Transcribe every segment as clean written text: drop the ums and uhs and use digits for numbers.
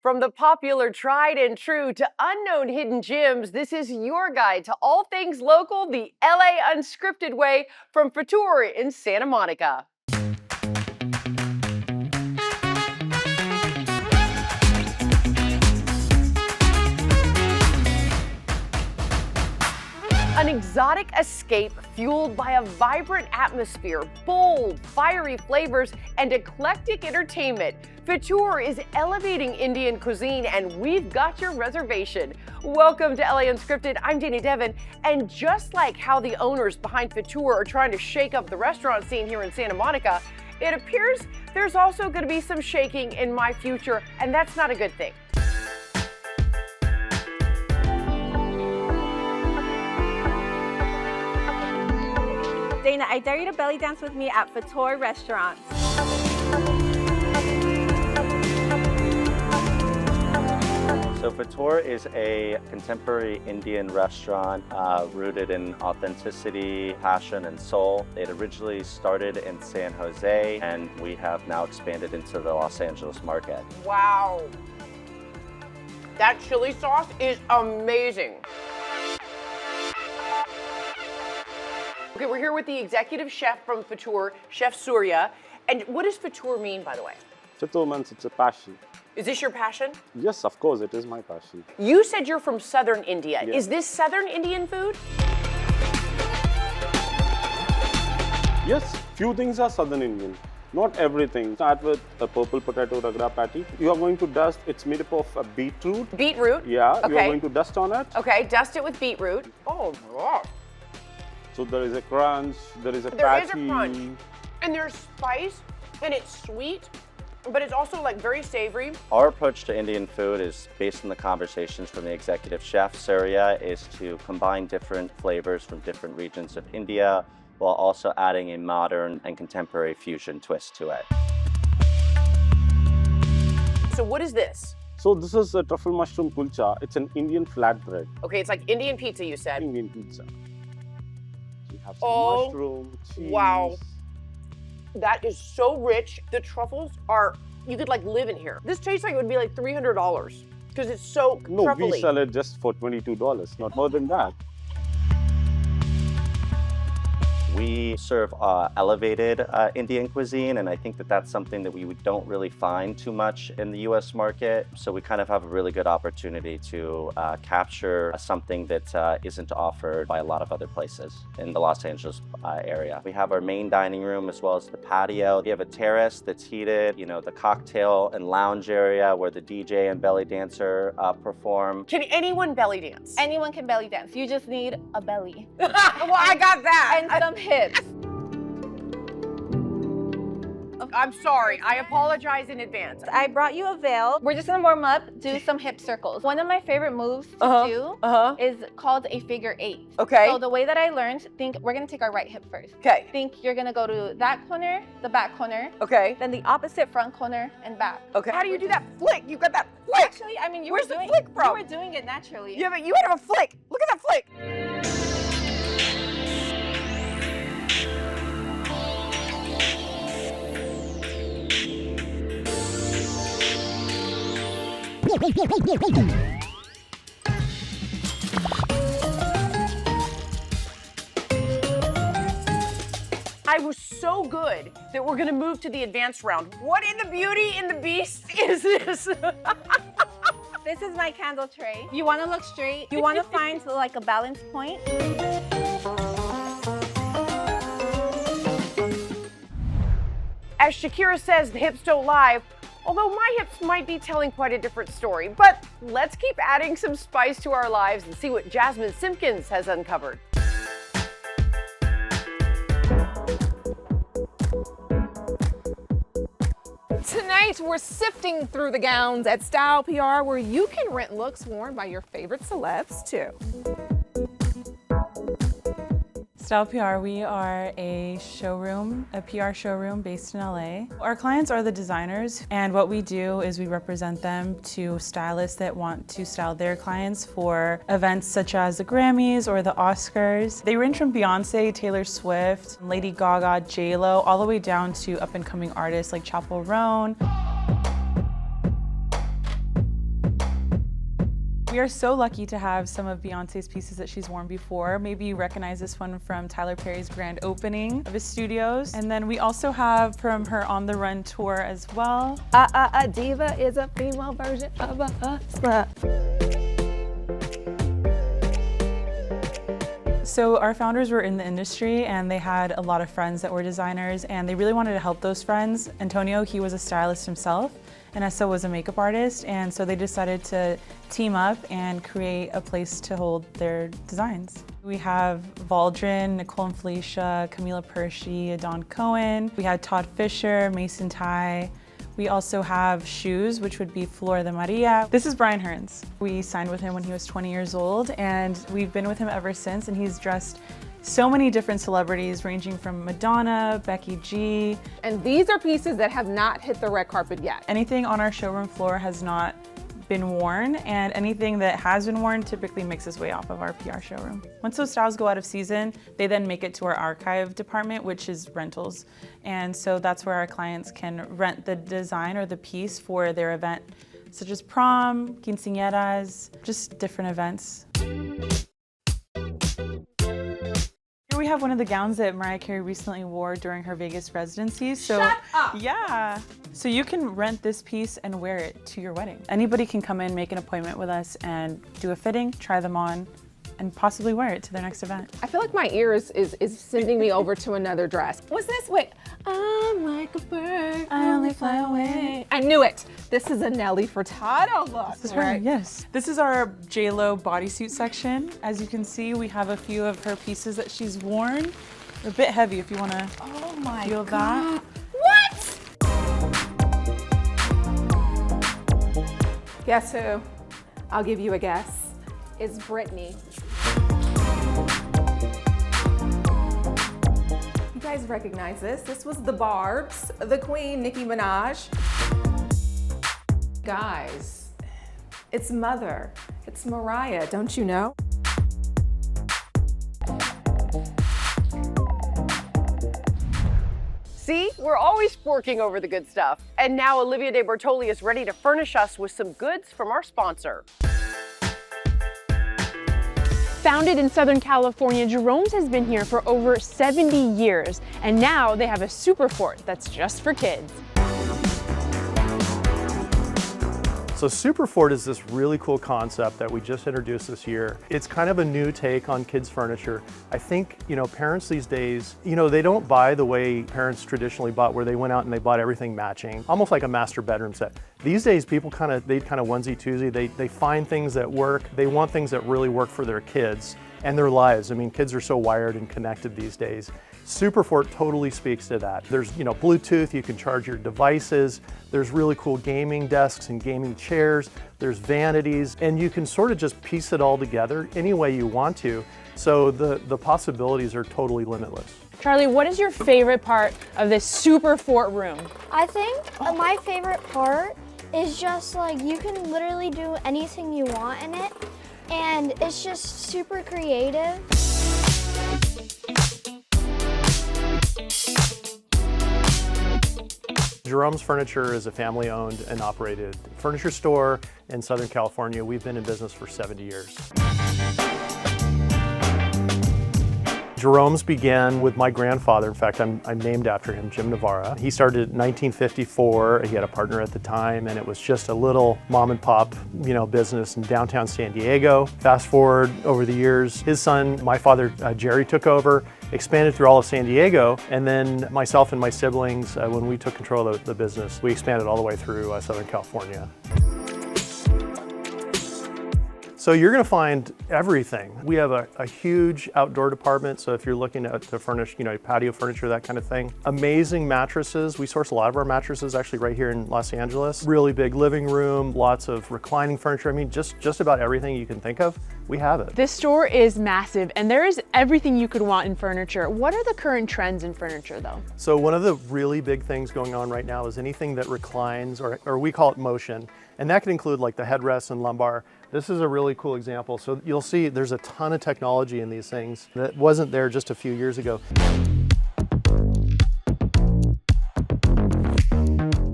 From the popular tried and true to unknown hidden gems, this is your guide to all things local, the LA Unscripted way from Futur in Santa Monica. An exotic escape fueled by a vibrant atmosphere, bold, fiery flavors, and eclectic entertainment. Futur is elevating Indian cuisine, and we've got your reservation. Welcome to LA Unscripted. I'm Danny Devin, and just like how the owners behind Futur are trying to shake up the restaurant scene here in Santa Monica, it appears there's also going to be some shaking in my future, and that's not a good thing. Dana, I dare you to belly dance with me at Futur Restaurant. So Futur is a contemporary Indian restaurant rooted in authenticity, passion, and soul. It originally started in San Jose, and we have now expanded into the Los Angeles market. Wow. That chili sauce is amazing. Okay, we're here with the executive chef from Futur, Chef Surya. And what does Futur mean, by the way? Futur means it's a passion. Is this your passion? Yes, of course, it is my passion. You said you're from Southern India. Yeah. Is this Southern Indian food? Yes, few things are Southern Indian. Not everything. Start with a purple potato ragra patty. You are going to dust, it's made up of a beetroot. Beetroot? Yeah, Okay. you are going to dust on it. Okay, dust it with beetroot. Oh my God. So there is a crunch, there is a There is patty. a crunch. And there's spice, and it's sweet, but it's also like very savory. Our approach to Indian food is based on the conversations from the executive chef, Surya, is to combine different flavors from different regions of India while also adding a modern and contemporary fusion twist to it. So what is this? So this is a truffle mushroom kulcha. It's an Indian flatbread. Okay, it's like Indian pizza, you said. Indian pizza. You have some Oh, mushroom, cheese. wow. That is so rich. The truffles are, you could like live in here. This tastes like it would be like $300 because it's so No, truffly. we sell it just for $22, not more than that. We serve elevated Indian cuisine, and I think that that's something that we don't really find too much in the US market. So we kind of have a really good opportunity to capture something that isn't offered by a lot of other places in the Los Angeles area. We have our main dining room as well as the patio. We have a terrace that's heated, you know, the cocktail and lounge area where the DJ and belly dancer perform. Can anyone belly dance? Anyone can belly dance. You just need a belly. Well, I got that. And some hips. I'm sorry. I apologize in advance. I brought you a veil. We're just gonna warm up, do some hip circles. One of my favorite moves to do is called a figure 8. Okay. So the way that I learned, we're gonna take our right hip first. Okay. Think you're gonna go to that corner, the back corner, Okay. then the opposite front corner and back. Okay. How do you do that flick? You got that flick. Actually, I mean, Where's the flick from? You were doing it naturally. Yeah, but you have a flick. Look at that flick. I was so good that we're gonna move to the advanced round. What in the beauty and the beast is this? This is my candle tray. You wanna look straight. You wanna find like a balance point. As Shakira says, the hips don't lie. Although my hips might be telling quite a different story. But let's keep adding some spice to our lives and see what Jasmine Simpkins has uncovered. Tonight, we're sifting through the gowns at Style PR, where you can rent looks worn by your favorite celebs, too. Style PR, we are a showroom, a PR showroom based in LA. Our clients are the designers, and what we do is we represent them to stylists that want to style their clients for events such as the Grammys or the Oscars. They range from Beyonce, Taylor Swift, Lady Gaga, J-Lo, all the way down to up-and-coming artists like Chappell Roan. We are so lucky to have some of Beyonce's pieces that she's worn before. Maybe you recognize this one from Tyler Perry's grand opening of his studios. And then we also have from her On the Run tour as well. A diva is a female version of a hustler. So our founders were in the industry and they had a lot of friends that were designers and they really wanted to help those friends. Antonio, he was a stylist himself, and Essa was a makeup artist, and so they decided to team up and create a place to hold their designs. We have Valdrin, Nicole and Felicia, Camila Pershey, Adon Cohen. We had Todd Fisher, Mason Ty. We also have shoes, which would be Flor de Maria. This is Brian Hearns. We signed with him when he was 20 years old, and we've been with him ever since, and he's dressed so many different celebrities ranging from Madonna, Becky G. And these are pieces that have not hit the red carpet yet. Anything on our showroom floor has not been worn, and anything that has been worn typically makes its way off of our PR showroom. Once those styles go out of season, they then make it to our archive department, which is rentals. And so that's where our clients can rent the design or the piece for their event, such as prom, quinceañeras, just different events. Here we have one of the gowns that Mariah Carey recently wore during her Vegas residency. Shut up! Yeah. So you can rent this piece and wear it to your wedding. Anybody can come in, make an appointment with us, and do a fitting, try them on, and possibly wear it to their next event. I feel like my ear is sending me over to another dress. What's this? Wait. I'm like a bird, I only fly away. I knew it. This is a Nelly Furtado look. This is her, yes. This is our J-Lo bodysuit section. As you can see, we have a few of her pieces that she's worn. They're a bit heavy if you want to feel that. What? Guess who? I'll give you a guess. It's Britney. You guys recognize this. This was the Barbs, the Queen, Nicki Minaj. Guys, it's Mother. It's Mariah, don't you know? See, we're always forking over the good stuff. And now Olivia de Bortoli is ready to furnish us with some goods from our sponsor. Founded in Southern California, Jerome's has been here for over 70 years, and now they have a super fort that's just for kids. So Super Fort is this really cool concept that we just introduced this year. It's kind of a new take on kids furniture. I think, parents these days, they don't buy the way parents traditionally bought, where they went out and they bought everything matching, almost like a master bedroom set. These days, people kind of onesie twosie. They find things that work. They want things that really work for their kids and their lives. I mean, kids are so wired and connected these days. Superfort totally speaks to that. There's, Bluetooth, you can charge your devices. There's really cool gaming desks and gaming chairs. There's vanities, and you can sort of just piece it all together any way you want to. So the possibilities are totally limitless. Charlie, what is your favorite part of this super fort room? I think my favorite part is just you can literally do anything you want in it, and it's just super creative. Jerome's Furniture is a family-owned and operated furniture store in Southern California. We've been in business for 70 years. Jerome's began with my grandfather. In fact, I'm named after him, Jim Navarra. He started in 1954. He had a partner at the time, and it was just a little mom and pop, business in downtown San Diego. Fast forward over the years, his son, my father, Jerry, took over, expanded through all of San Diego, and then myself and my siblings, when we took control of the business, we expanded all the way through Southern California. So you're going to find everything. We have a huge outdoor department, so if you're looking to furnish, patio furniture, that kind of thing. Amazing mattresses. We source a lot of our mattresses actually right here in Los Angeles. Really big living room, lots of reclining furniture. I mean, just about everything you can think of, we have it. This store is massive, and there is everything you could want in furniture. What are the current trends in furniture, though? So one of the really big things going on right now is anything that reclines, or we call it motion, and that can include like the headrests and lumbar. This is a really cool example. So you'll see there's a ton of technology in these things that wasn't there just a few years ago.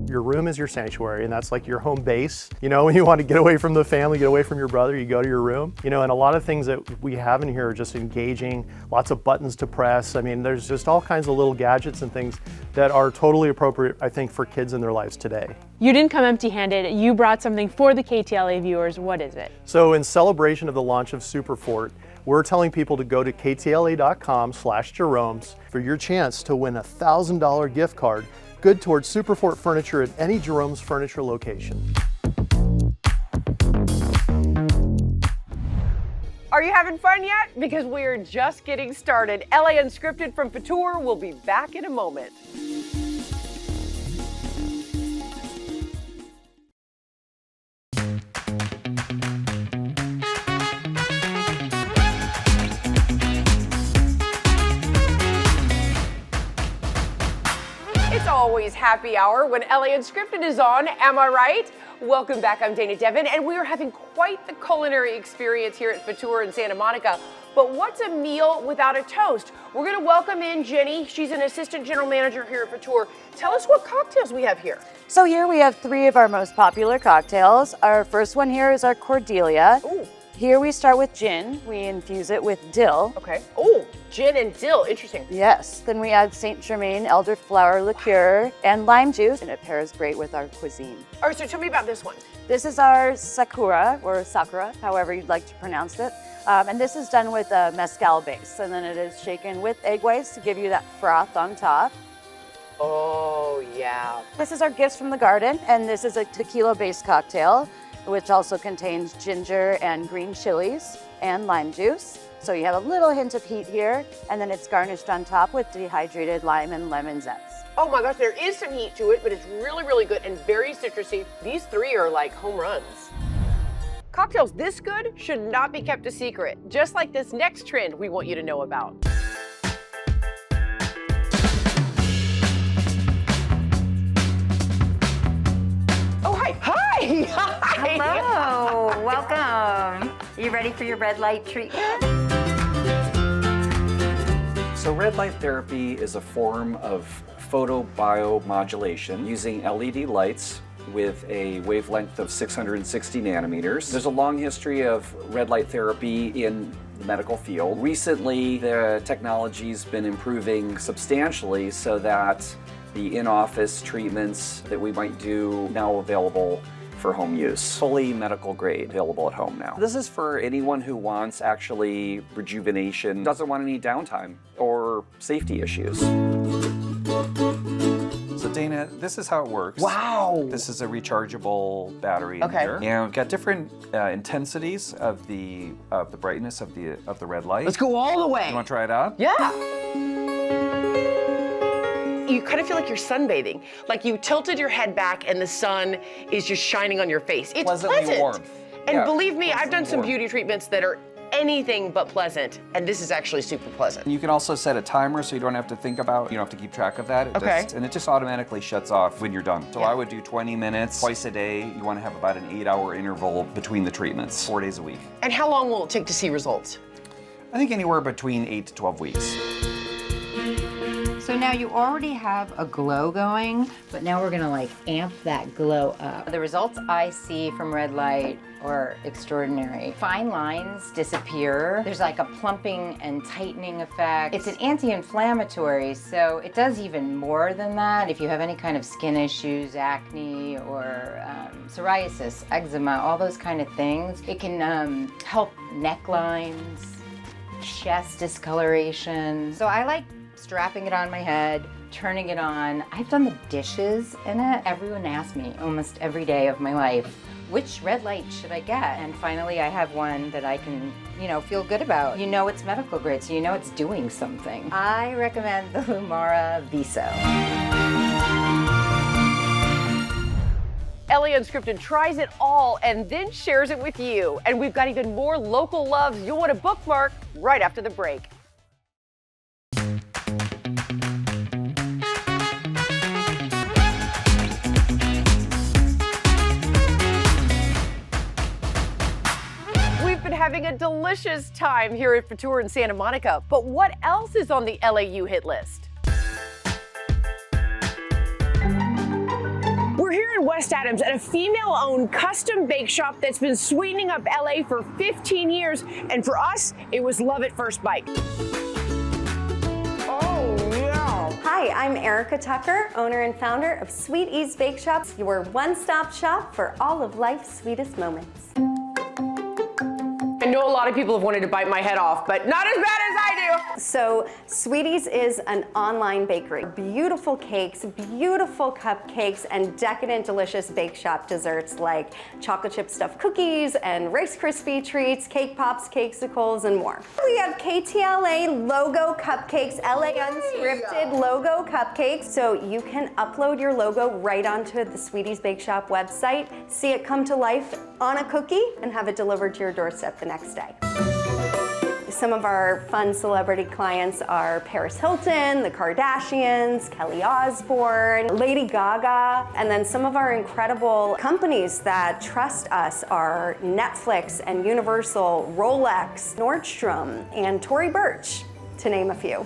Your room is your sanctuary, and that's like your home base. You know, when you want to get away from the family, get away from your brother, you go to your room. You know, and a lot of things that we have in here are just engaging, lots of buttons to press. I mean, there's just all kinds of little gadgets and things that are totally appropriate, I think, for kids in their lives today. You didn't come empty-handed. You brought something for the KTLA viewers. What is it? So in celebration of the launch of Superfort, we're telling people to go to ktla.com/Jerome's for your chance to win a $1,000 gift card, good towards Superfort furniture at any Jerome's Furniture location. Are you having fun yet? Because we are just getting started. LA Unscripted from Couture will be back in a moment. It's always happy hour when LA Unscripted is on, am I right? Welcome back, I'm Dana Devin, and we are having quite the culinary experience here at Couture in Santa Monica. But what's a meal without a toast? We're gonna welcome in Jenny. She's an assistant general manager here at Couture. Tell us what cocktails we have here. So here we have 3 of our most popular cocktails. Our first one here is our Cordelia. Ooh. Here we start with gin. We infuse it with dill. Okay. Oh, gin and dill, interesting. Yes. Then we add Saint Germain elderflower liqueur and lime juice, and it pairs great with our cuisine. All right, so tell me about this one. This is our Sakura, or Sakura, however you'd like to pronounce it. And this is done with a mezcal base, and then it is shaken with egg whites to give you that froth on top. Oh, yeah. This is our Gifts from the Garden, and this is a tequila-based cocktail, which also contains ginger and green chilies and lime juice. So you have a little hint of heat here, and then it's garnished on top with dehydrated lime and lemon zest. Oh my gosh, there is some heat to it, but it's really, really good and very citrusy. These 3 are like home runs. Cocktails this good should not be kept a secret, just like this next trend we want you to know about. Oh, hi. Hi. Hi. Hello, welcome. You ready for your red light treatment? So red light therapy is a form of photobiomodulation using LED lights with a wavelength of 660 nanometers. There's a long history of red light therapy in the medical field. Recently, the technology's been improving substantially so that the in-office treatments that we might do now available for home use. Fully medical grade, available at home now. This is for anyone who wants actually rejuvenation, doesn't want any downtime or safety issues. So Dana, this is how it works. Wow. This is a rechargeable battery in here. And we've got different intensities of the brightness of the red light. Let's go all the way. You want to try it out? Yeah. You kind of feel like you're sunbathing. Like you tilted your head back and the sun is just shining on your face. It's Pleasantly pleasant. warm. And Yeah, believe me, I've done some warm. beauty treatments that are anything but pleasant, and this is actually super pleasant. You can also set a timer so you don't have to think about, you don't have to keep track of that. And it just automatically shuts off when you're done. So I would do 20 minutes twice a day. You want to have about an 8-hour interval between the treatments, 4 days a week. And how long will it take to see results? I think anywhere between 8 to 12 weeks. So now you already have a glow going, but now we're gonna like amp that glow up. The results I see from red light are extraordinary. Fine lines disappear. There's like a plumping and tightening effect. It's an anti-inflammatory, so it does even more than that. If you have any kind of skin issues, acne or psoriasis, eczema, all those kind of things, it can help necklines, chest discoloration. So I like strapping it on my head, turning it on. I've done the dishes in it. Everyone asks me almost every day of my life, which red light should I get? And finally I have one that I can, feel good about. You know it's medical grade, so you know it's doing something. I recommend the Lumara Viso. LA Unscripted tries it all and then shares it with you. And we've got even more local loves you'll want to bookmark right after the break. We've been having a delicious time here at Couture in Santa Monica, but what else is on the LAU hit list? We're here West Adams at a female-owned custom bake shop that's been sweetening up LA for 15 years, and for us, it was love at first bite. Oh, yeah. Hi, I'm Erica Tucker, owner and founder of Sweet Ease Bake Shops, your one-stop shop for all of life's sweetest moments. I know a lot of people have wanted to bite my head off, but not as bad as I do. So Sweeties is an online bakery. Beautiful cakes, beautiful cupcakes, and decadent, delicious bake shop desserts like chocolate chip stuffed cookies and Rice Krispie treats, cake pops, cakesicles, and more. We have KTLA logo cupcakes, LA Unscripted logo cupcakes, so you can upload your logo right onto the Sweeties Bake Shop website, see it come to life on a cookie, and have it delivered to your doorstep the next day. Some of our fun celebrity clients are Paris Hilton, the Kardashians, Kelly Osbourne, Lady Gaga, and then some of our incredible companies that trust us are Netflix and Universal, Rolex, Nordstrom, and Tory Burch, to name a few.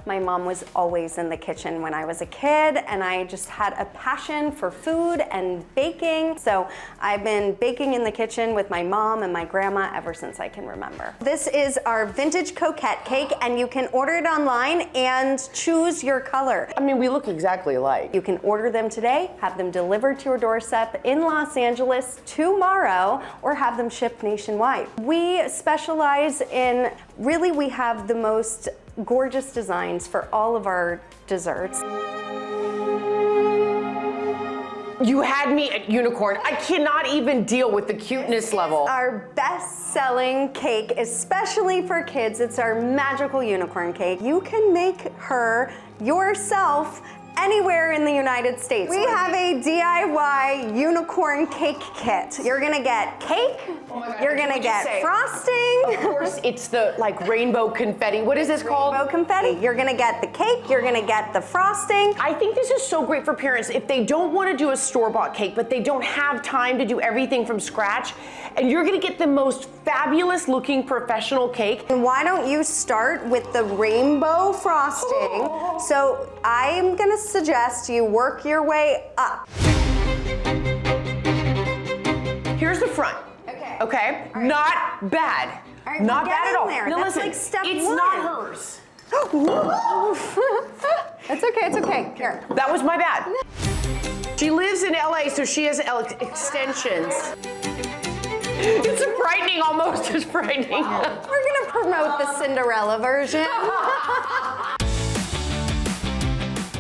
My mom was always in the kitchen when I was a kid, and I just had a passion for food and baking. So I've been baking in the kitchen with my mom and my grandma ever since I can remember. This is our vintage coquette cake, and you can order it online and choose your color. I mean, we look exactly alike. You can order them today, have them delivered to your doorstep in Los Angeles tomorrow, or have them shipped nationwide. We specialize in, really, we have the most gorgeous designs for all of our desserts. You had me at unicorn. I cannot even deal with the cuteness level. Our best-selling cake, especially for kids, it's our magical unicorn cake. You can make her yourself anywhere in the United States. We have a DIY unicorn cake kit. You're gonna get cake, you're gonna get frosting. Of course, it's the like rainbow confetti. What is this called? Rainbow confetti. You're gonna get the cake, you're gonna get the frosting. I think this is so great for parents if they don't want to do a store-bought cake, but they don't have time to do everything from scratch, and you're gonna get the most fabulous looking professional cake. And why don't you start with the rainbow frosting? So I'm gonna suggest you work your way up. Here's the front. Okay. Okay? Right. Not bad. All right, not bad at all. there. Now That's listen, like step it's one. not hers. It's okay, it's okay. Here. That was my bad. She lives in LA, so she has extensions. It's frightening, almost as frightening. Wow. We're gonna promote the Cinderella version.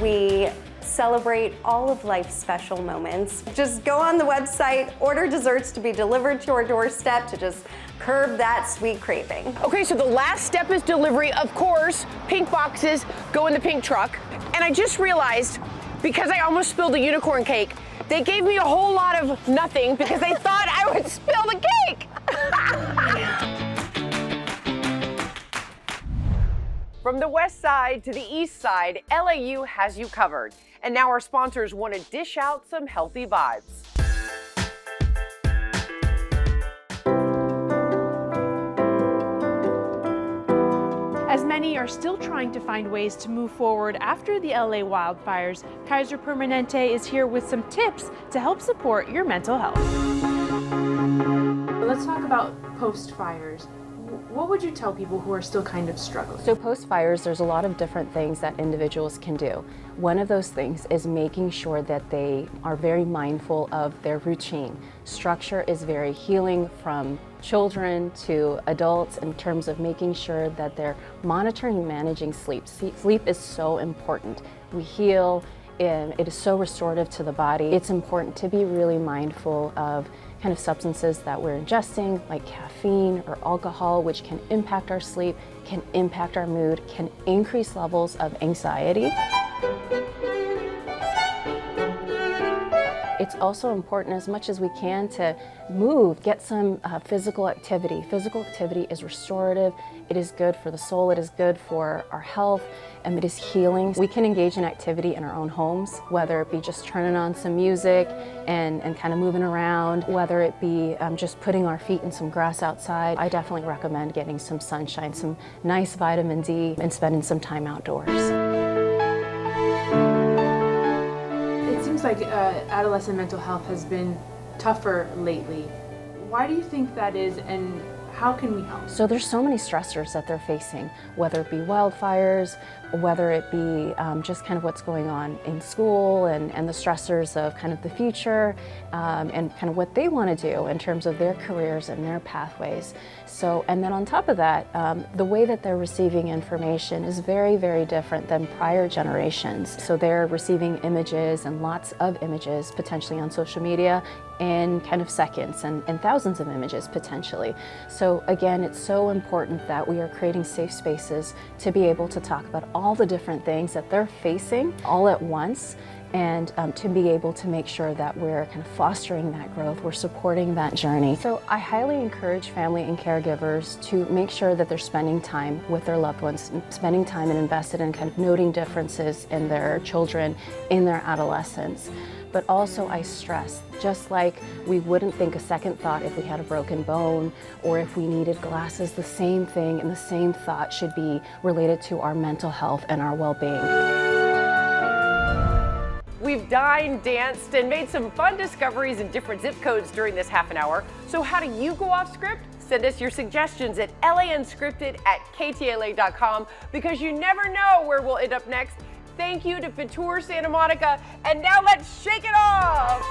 We celebrate all of life's special moments. Just go on the website, order desserts to be delivered to your doorstep to just curb that sweet craving. Okay, so the last step is delivery. Of course, pink boxes go in the pink truck. And I just realized, because I almost spilled a unicorn cake, they gave me a whole lot of nothing because they thought I would spill the cake. From the west side to the east side, LAU has you covered. And now our sponsors want to dish out some healthy vibes. As many are still trying to find ways to move forward after the LA wildfires, Kaiser Permanente is here with some tips to help support your mental health. Let's talk about post-fires. What would you tell people who are still kind of struggling? So post-fires, there's a lot of different things that individuals can do. One of those things is making sure that they are very mindful of their routine. Structure is very healing from children to adults in terms of making sure that they're monitoring and managing sleep. Sleep is so important. We heal, and it is so restorative to the body. It's important to be really mindful of kind of substances that we're ingesting, like caffeine or alcohol, which can impact our sleep, can impact our mood, can increase levels of anxiety. It's also important, as much as we can, to move, get some physical activity. Physical activity is restorative, it is good for the soul, it is good for our health, and it is healing. We can engage in activity in our own homes, whether it be just turning on some music and kind of moving around, whether it be just putting our feet in some grass outside. I definitely recommend getting some sunshine, some nice vitamin D, and spending some time outdoors. It seems like adolescent mental health has been tougher lately. Why do you think that is, and how can we help? So there's so many stressors that they're facing, whether it be wildfires, whether it be just kind of what's going on in school and the stressors of kind of the future and kind of what they want to do in terms of their careers and their pathways. So, and then on top of that, the way that they're receiving information is very, very different than prior generations. So they're receiving images and lots of images potentially on social media in kind of seconds and thousands of images potentially. So again, it's so important that we are creating safe spaces to be able to talk about all the different things that they're facing all at once, and to be able to make sure that we're kind of fostering that growth, we're supporting that journey. So I highly encourage family and caregivers to make sure that they're spending time with their loved ones, spending time and invested in kind of noting differences in their children, in their adolescence. But also I stress, just like we wouldn't think a second thought if we had a broken bone or if we needed glasses, the same thing and the same thought should be related to our mental health and our well-being. We've dined, danced, and made some fun discoveries in different zip codes during this half an hour. So how do you go off script? Send us your suggestions at launscripted@ktla.com, because you never know where we'll end up next. Thank you to Fitur Santa Monica, and now let's shake it off!